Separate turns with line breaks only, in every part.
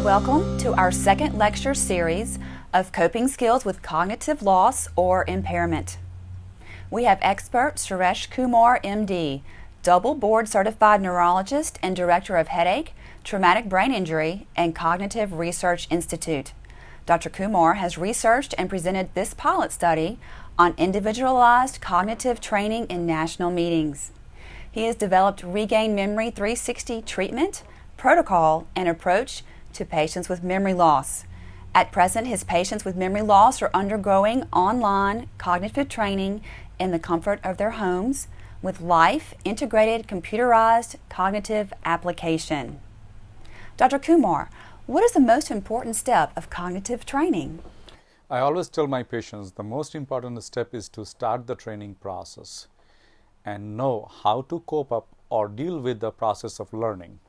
Welcome to our second lecture series of coping skills with cognitive loss or impairment. We have expert Suresh Kumar M.D., double board certified neurologist and director of Headache, Traumatic Brain Injury, and Cognitive Research Institute. Dr. Kumar has researched and presented this pilot study on individualized cognitive training in national meetings. He has developed Regain Memory 360 treatment, protocol, and approach to patients with memory loss. At present, his patients with memory loss are undergoing online cognitive training in the comfort of their homes with life integrated computerized cognitive application. Dr. Kumar, what is the most important step of cognitive training?
I always tell my patients the most important step is to start the training process and know how to cope up or deal with the process of learning,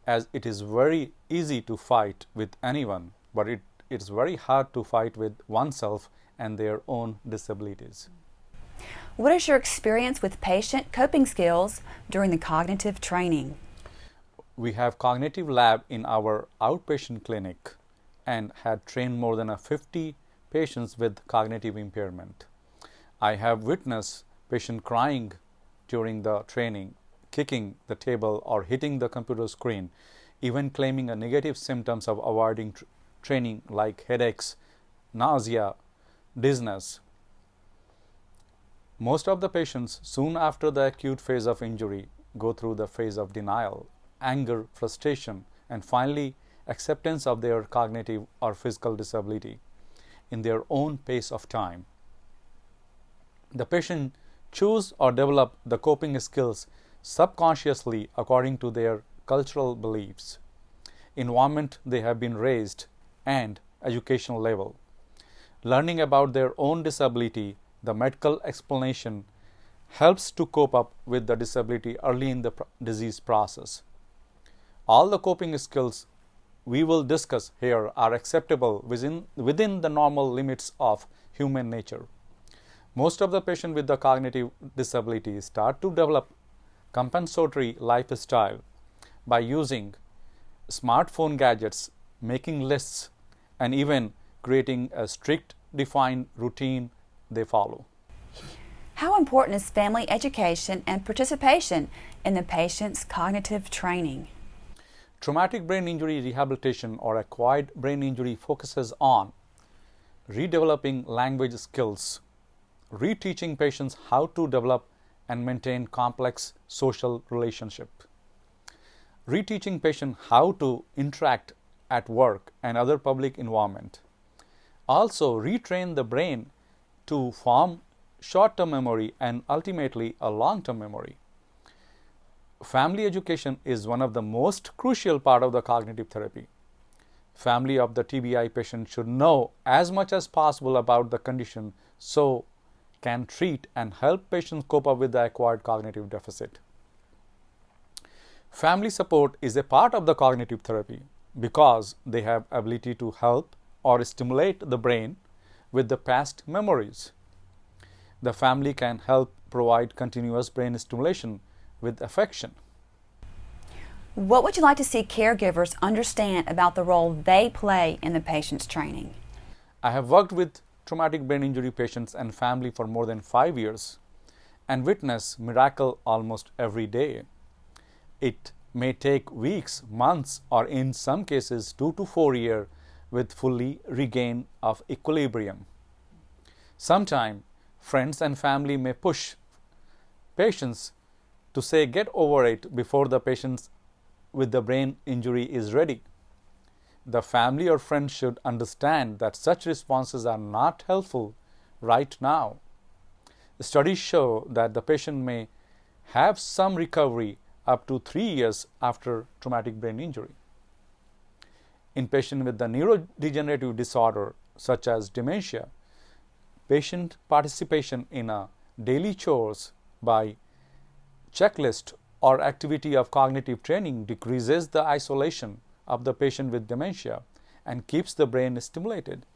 as it is very easy to fight with anyone, but it's very hard to fight with oneself and their own disabilities.
What is your experience with patient coping skills during the cognitive training?
We have cognitive lab in our outpatient clinic and had trained more than 50 patients with cognitive impairment. I have witnessed patient crying during the training, kicking the table or hitting the computer screen, even claiming a negative symptoms of avoiding training like headaches, nausea, dizziness. Most of the patients soon after the acute phase of injury go through the phase of denial, anger, frustration, and finally acceptance of their cognitive or physical disability in their own pace of time. The patient choose or develop the coping skills subconsciously according to their cultural beliefs, environment they have been raised, and educational level. Learning about their own disability, the medical explanation helps to cope up with the disability early in the disease process. All the coping skills we will discuss here are acceptable within the normal limits of human nature. Most of the patients with the cognitive disability start to develop compensatory lifestyle by using smartphone gadgets, making lists, and even creating a strict defined routine they follow.
How important is family education and participation in the patient's cognitive training?
Traumatic brain injury rehabilitation or acquired brain injury focuses on redeveloping language skills, reteaching patients how to develop and maintain complex social relationships, reteaching patients how to interact at work and other public environment. Also retrain the brain to form short-term memory and ultimately a long-term memory. Family education is one of the most crucial part of the cognitive therapy. Family of the TBI patient should know as much as possible about the condition so can treat and help patients cope up with the acquired cognitive deficit. Family support is a part of the cognitive therapy because they have ability to help or stimulate the brain with the past memories. The family can help provide continuous brain stimulation with affection.
What would you like to see caregivers understand about the role they play in the patient's training?
I have worked with traumatic brain injury patients and family for more than 5 years and witness miracle almost every day. It may take weeks, months, or in some cases 2 to 4 years with fully regain of equilibrium. Sometimes friends and family may push patients to say get over it before the patient with the brain injury is ready. The family or friends should understand that such responses are not helpful right now. Studies show that the patient may have some recovery up to 3 years after traumatic brain injury. In patients with the neurodegenerative disorder such as dementia, patient participation in a daily chores by checklist or activity of cognitive training decreases the isolation of the patient with dementia and keeps the brain stimulated.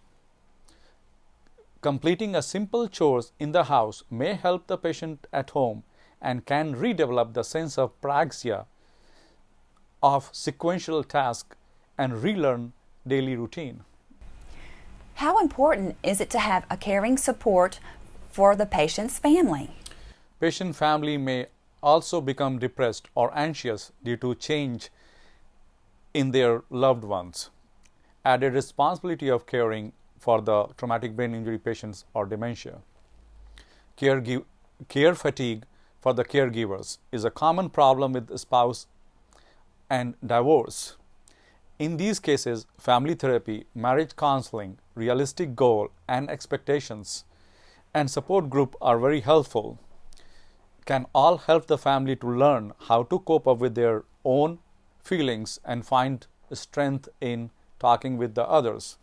Completing a simple chores in the house may help the patient at home and can redevelop the sense of praxia of sequential task and relearn daily routine.
How important is it to have a caring support for the patient's family?
Patient family may also become depressed or anxious due to change in their loved ones. Added responsibility of caring for the traumatic brain injury patients or dementia. Care fatigue for the caregivers is a common problem with spouse and divorce. In these cases, family therapy, marriage counseling, realistic goal and expectations, and support group are very helpful. Can all help the family to learn how to cope up with their own feelings and find strength in talking with the others.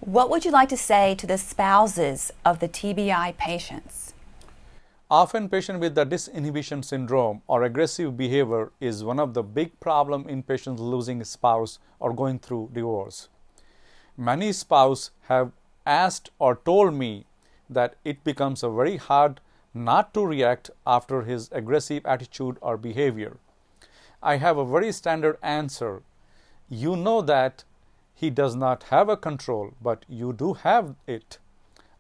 What would you like to say to the spouses of the TBI patients?
Often patient with the disinhibition syndrome or aggressive behavior is one of the big problem in patients losing a spouse or going through divorce. Many spouses have asked or told me that it becomes a very hard not to react after his aggressive attitude or behavior. I have a very standard answer. You know that he does not have a control, but you do have it.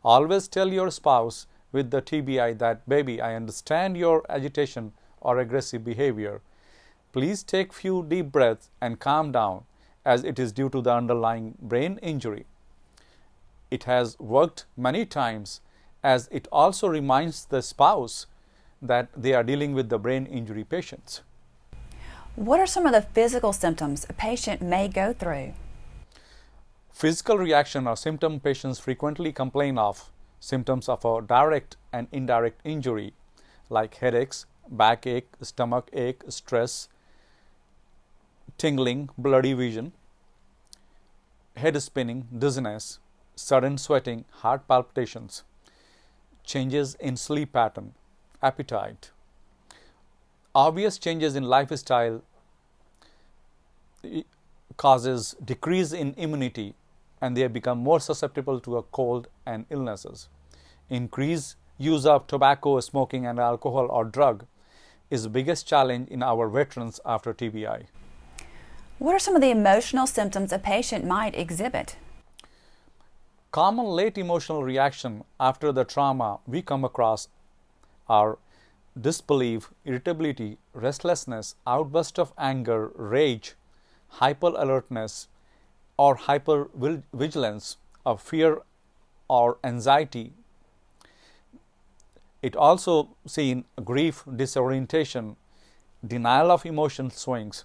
Always tell your spouse with the TBI that, baby, I understand your agitation or aggressive behavior. Please take few deep breaths and calm down, as it is due to the underlying brain injury. It has worked many times, as it also reminds the spouse that they are dealing with the brain injury patients.
What are some of the physical symptoms a patient may go through?
Physical reaction or symptom patients frequently complain of symptoms of a direct and indirect injury like headaches, backache, stomach ache, stress, tingling, blurry vision, head spinning, dizziness, sudden sweating, heart palpitations, changes in sleep pattern, appetite. Obvious changes in lifestyle causes decrease in immunity and they become more susceptible to a cold and illnesses. Increased use of tobacco, smoking and alcohol or drug is the biggest challenge in our veterans after TBI.
What are some of the emotional symptoms a patient might exhibit?
Common late emotional reaction after the trauma we come across are disbelief, irritability, restlessness, outburst of anger, rage, hyper-alertness or hyper-vigilance of fear or anxiety. It also seen grief, disorientation, denial of emotion swings,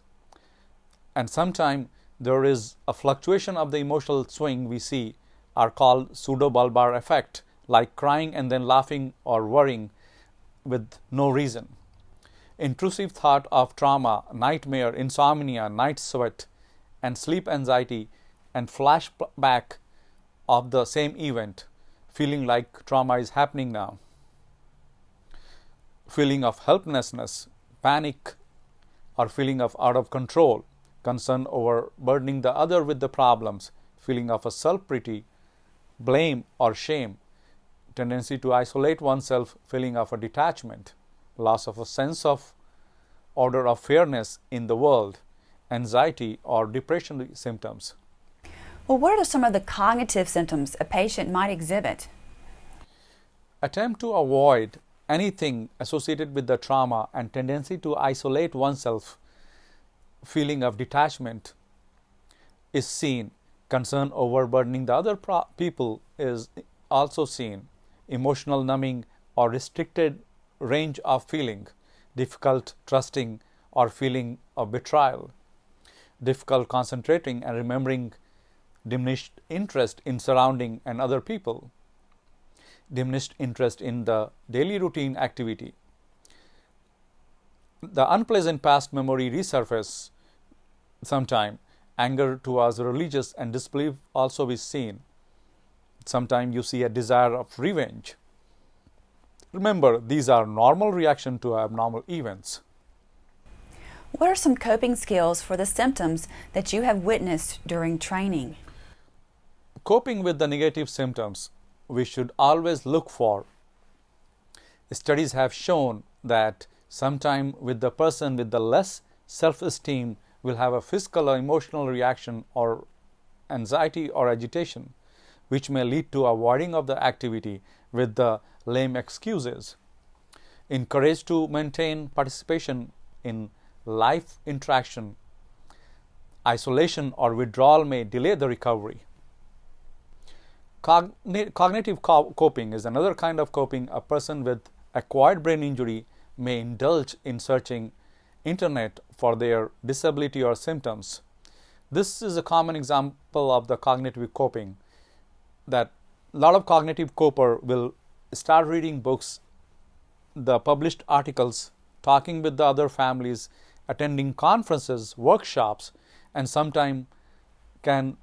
and sometimes there is a fluctuation of the emotional swing we see are called pseudobulbar effect, like crying and then laughing or worrying with no reason. Intrusive thought of trauma, nightmare, insomnia, night sweat, and sleep anxiety, and flashback of the same event, feeling like trauma is happening now. Feeling of helplessness, panic, or feeling of out of control, concern over burdening the other with the problems, feeling of a self-pity, blame or shame, tendency to isolate oneself, feeling of a detachment, loss of a sense of order of fairness in the world, anxiety or depression symptoms.
Well, what are some of the cognitive symptoms a patient might exhibit?
Attempt to avoid anything associated with the trauma and tendency to isolate oneself, feeling of detachment is seen. Concern over burdening the other people is also seen. Emotional numbing or restricted range of feeling, difficult trusting or feeling of betrayal, difficult concentrating and remembering, diminished interest in surrounding and other people, diminished interest in the daily routine activity. The unpleasant past memory resurface sometime. Anger towards religious and disbelief also is seen. Sometimes you see a desire of revenge. Remember, these are normal reaction to abnormal events.
What are some coping skills for the symptoms that you have witnessed during training?
Coping with the negative symptoms, we should always look for. Studies have shown that sometime with the person with the less self-esteem will have a physical or emotional reaction or anxiety or agitation, which may lead to avoiding of the activity with the lame excuses. Encouraged to maintain participation in life interaction, isolation or withdrawal may delay the recovery. Cognitive coping is another kind of coping. A person with acquired brain injury may indulge in searching internet for their disability or symptoms. This is a common example of the cognitive coping, that a lot of cognitive coper will start reading books, the published articles, talking with the other families, attending conferences, workshops, and sometimes can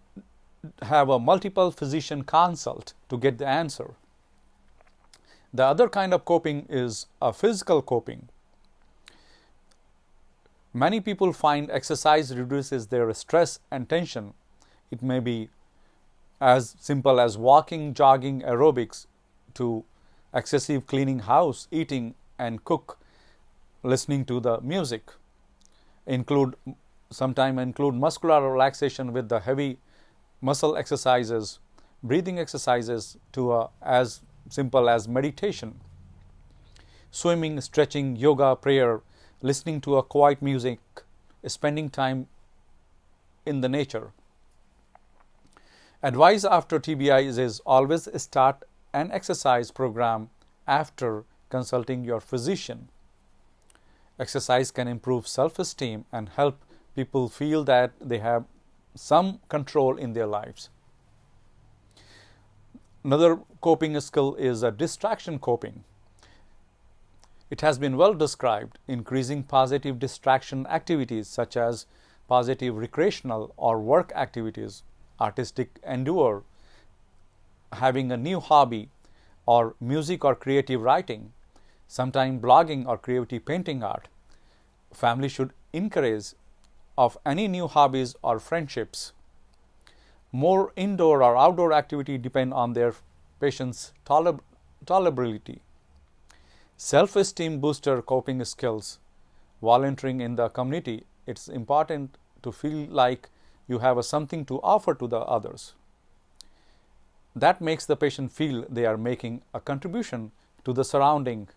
have a multiple physician consult to get the answer. The other kind of coping is a physical coping. Many people find exercise reduces their stress and tension. It may be as simple as walking, jogging, aerobics, to excessive cleaning house, eating and cook, listening to the music. Sometimes include muscular relaxation with the heavy muscle exercises, breathing exercises, to as simple as meditation. Swimming, stretching, yoga, prayer, listening to a quiet music, spending time in the nature. Advice after TBI is always start an exercise program after consulting your physician. Exercise can improve self-esteem and help people feel that they have some control in their lives. Another coping skill is a distraction coping. It has been well described. Increasing positive distraction activities such as positive recreational or work activities, artistic endeavor, having a new hobby, or music or creative writing, sometimes blogging or creative painting art. Family should encourage of any new hobbies or friendships. More indoor or outdoor activity depend on their patient's tolerability. Self-esteem booster coping skills. Volunteering in the community. It's important to feel like you have something to offer to the others. That makes the patient feel they are making a contribution to the surrounding.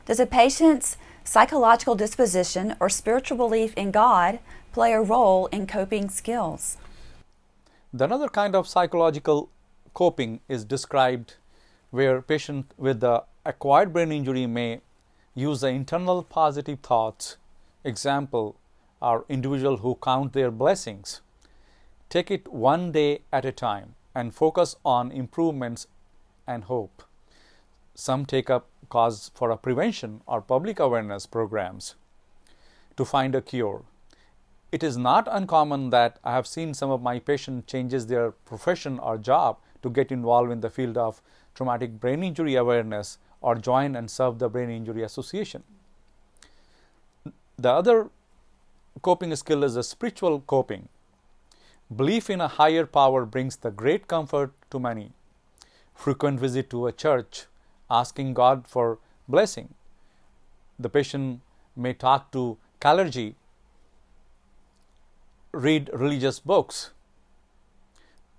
Does a patient's psychological disposition or spiritual belief in God play a role in coping skills?
Another kind of psychological coping is described where patient with the acquired brain injury may use the internal positive thoughts. Example are individuals who count their blessings. Take it one day at a time and focus on improvements and hope. Some take up cause for a prevention or public awareness programs to find a cure. It is not uncommon that I have seen some of my patients changes their profession or job to get involved in the field of traumatic brain injury awareness or join and serve the Brain Injury Association. The other coping skill is a spiritual coping. Belief in a higher power brings the great comfort to many. Frequent visit to a church, asking God for blessing. The patient may talk to clergy, read religious books,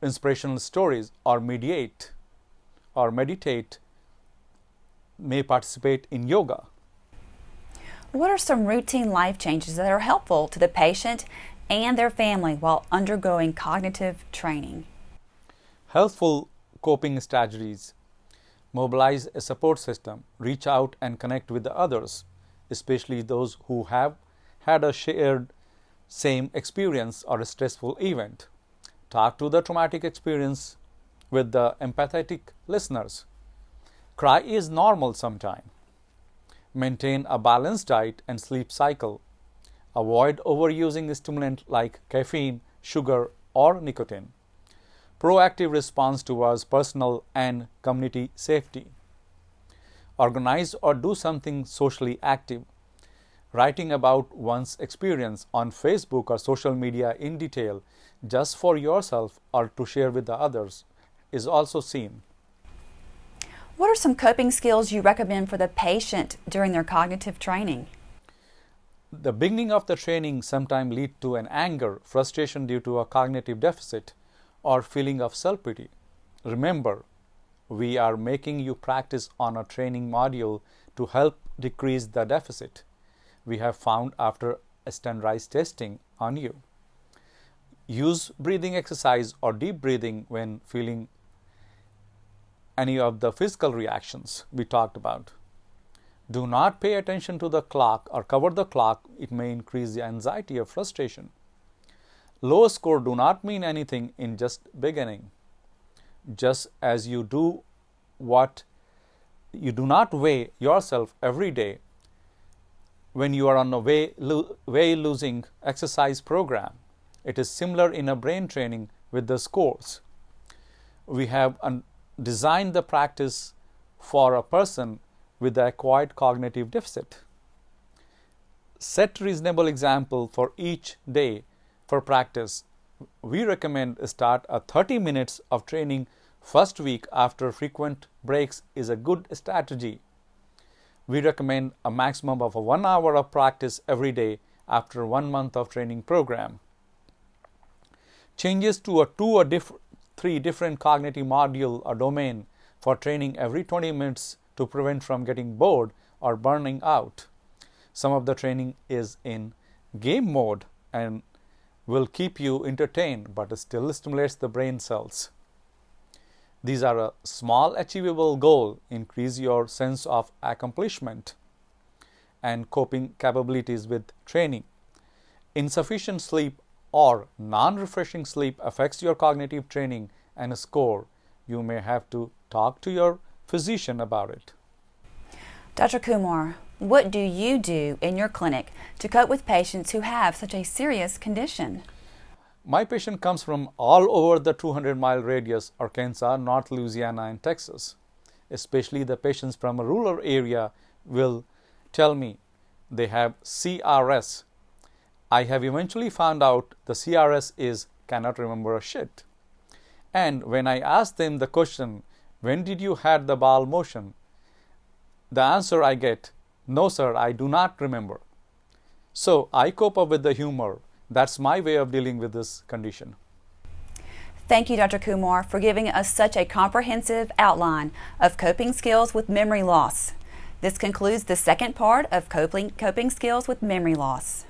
inspirational stories, or meditate, may participate in yoga.
What are some routine life changes that are helpful to the patient and their family while undergoing cognitive training?
Helpful coping strategies. Mobilize a support system. Reach out and connect with the others, especially those who have had a shared same experience or a stressful event. Talk to the traumatic experience with the empathetic listeners. Cry is normal sometime. Maintain a balanced diet and sleep cycle. Avoid overusing stimulants like caffeine, sugar, or nicotine. Proactive response towards personal and community safety. Organize or do something socially active. Writing about one's experience on Facebook or social media in detail just for yourself or to share with the others is also seen.
What are some coping skills you recommend for the patient during their cognitive training?
The beginning of the training sometimes leads to an anger, frustration due to a cognitive deficit, or feeling of self-pity. Remember, we are making you practice on a training module to help decrease the deficit we have found after standardized testing on you. Use breathing exercise or deep breathing when feeling any of the physical reactions we talked about. Do not pay attention to the clock or cover the clock. It may increase the anxiety or frustration. Low score do not mean anything in just beginning. Just as you do not weigh yourself every day when you are on a weight losing exercise program. It is similar in a brain training with the scores. We have designed the practice for a person with the acquired cognitive deficit. Set reasonable example for each day for practice. We recommend start a 30 minutes of training first week after frequent breaks is a good strategy. We recommend a maximum of 1 hour of practice every day after 1 month of training program. Changes to a 2 or 3 different cognitive module or domain for training every 20 minutes to prevent from getting bored or burning out. Some of the training is in game mode and will keep you entertained but still stimulates the brain cells. These are a small achievable goal, increase your sense of accomplishment and coping capabilities with training. Insufficient sleep or non-refreshing sleep affects your cognitive training and score. You may have to talk to your physician about it.
Dr. Kumar, what do you do in your clinic to cope with patients who have such a serious condition?
My patient comes from all over the 200-mile radius, Arkansas, North Louisiana, and Texas. Especially the patients from a rural area will tell me they have CRS. I have eventually found out the CRS is cannot remember a shit. And when I ask them the question, when did you had the bowel motion? The answer I get, no sir, I do not remember. So I cope up with the humor. That's my way of dealing with this condition.
Thank you, Dr. Kumar, for giving us such a comprehensive outline of coping skills with memory loss. This concludes the second part of coping skills with memory loss.